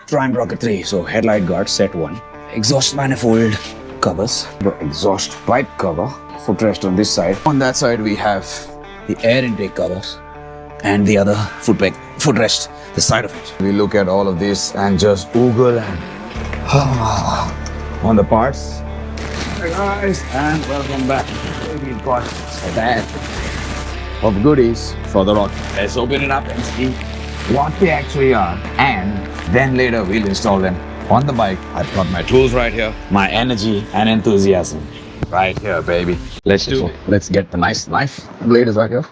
Triumph Rocket 3. So headlight guard set 1. Exhaust manifold covers. The exhaust pipe cover. Footrest on this side. On that side we have the air intake covers. And the other footrest, the side of it. We look at all of this and just oogle and on the parts. Hey guys, and welcome back. We've got a bag of goodies for the rock. Let's open it up and see what they actually are, and then later we'll install them on the bike. I've got my tools right here, my energy and enthusiasm right here, baby. Let's do it. Let's get the nice knife. Blade is right here.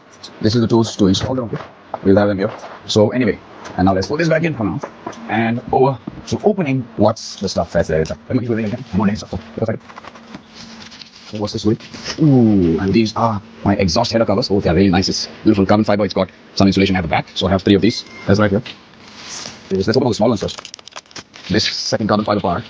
This is the tools to install them. Okay, we'll have them here. So anyway, and now let's put this back in for now, and over to opening what's the stuff that's there. Let me do it again. More stuff. What's this with? Ooh, and these are my exhaust header covers. Oh, they're really nice. It's beautiful carbon fiber. It's got some insulation at the back. So I have 3 of these. That's right here. Let's open all the small ones first. This second carbon fiber part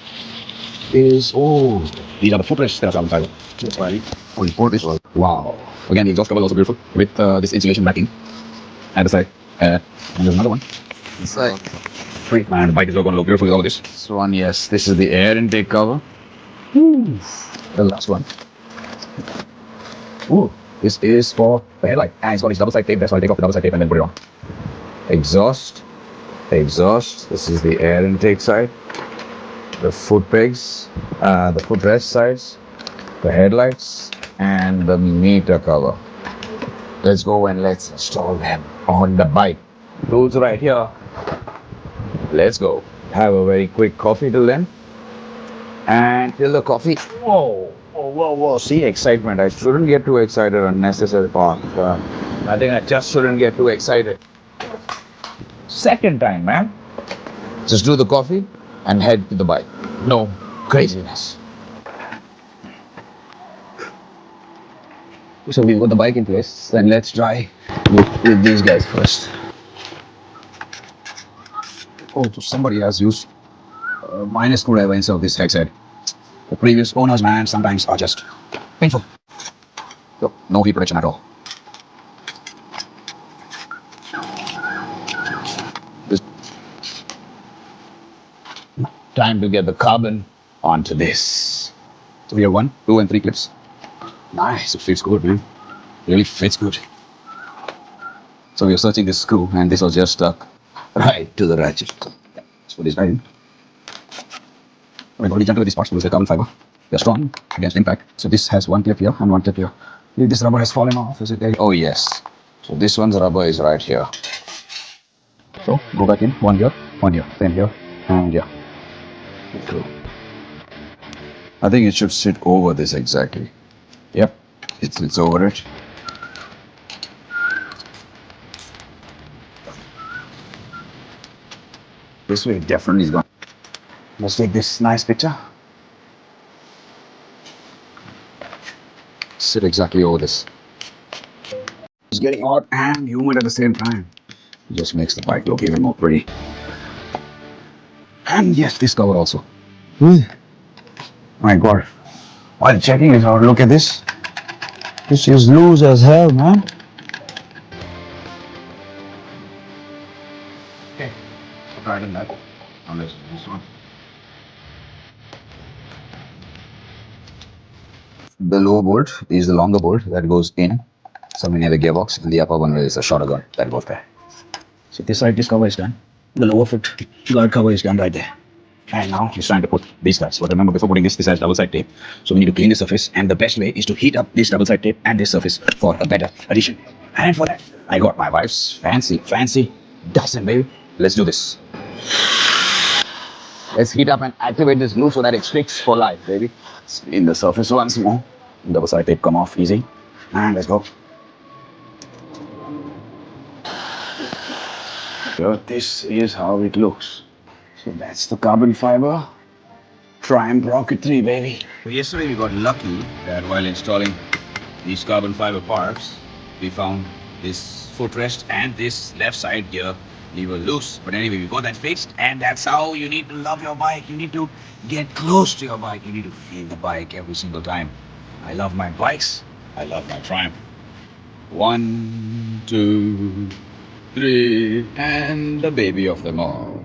is, oh, these are the footrests that are carbon fiber. That's right. Oh, import this one. Wow. Again, the exhaust cover is also beautiful with this insulation backing at the side. And there's another one. It's like, sweet man, the bike is going to look beautiful with all of this. This one, yes, this is the air intake cover. Ooh. The last one. Ooh, this is for the headlight. And it's got this double side tape. That's why I take off the double side tape and then put it on. Exhaust. This is the air intake side. The foot pegs, the footrest sides, the headlights, and the meter cover. Let's go and let's install them on the bike. Tools right here. Let's go. Have a very quick coffee till then. And till the coffee. Whoa. See, excitement. I shouldn't get too excited unnecessary part. I think I just shouldn't get too excited. Second time, man. Just do the coffee and head to the bike. No craziness. So we've got the bike in place. Then let's try with these guys first. Oh, so somebody has used minus screwdriver instead of this hex head. The previous owners, man, sometimes are just painful. So, no heat protection at all. This time to get the carbon onto this. So we have 1, 2, and 3 clips. Nice, it fits good, man. Really fits good. So we are searching this screw, and this was just stuck right to the ratchet. Let's put this right in. We're already gentle with these parts because they're carbon fiber. They're strong against impact. So this has 1 clip here and 1 clip here. This rubber has fallen off. Is it there? Oh yes. So this one's rubber is right here. So go back in. 1 here, then here, and here. Okay. I think it should sit over this exactly. Yep, it's over it. This way definitely is gone. Let's take this nice picture. Sit exactly over this. It's getting hot and humid at the same time. It just makes the bike look even more pretty. And yes, this cover also. My God. While checking it out, look at this. This is loose as hell, man. Okay, I'll try it in that. Now let's do this one. The lower bolt is the longer bolt that goes in, somewhere near the gearbox, and the upper one is a shorter gun that goes there. So this side, this cover is done. The lower foot guard cover is done right there. And now he's trying to put these guys. But remember, before putting this has double side tape. So we need to clean the surface, and the best way is to heat up this double side tape and this surface for a better addition. And for that, I got my wife's fancy Dyson, baby. Let's do this. Let's heat up and activate this glue so that it sticks for life, baby. Clean the surface once more. Double side tape come off easy. And let's go. So this is how it looks. So that's the carbon fiber Triumph Rocket 3, baby. So yesterday we got lucky that while installing these carbon fiber parts, we found this footrest and this left side gear lever loose. But anyway, we got that fixed, and that's how you need to love your bike. You need to get close to your bike. You need to feel the bike every single time. I love my bikes. I love my Triumph. 1, 2, 3, and the baby of them all.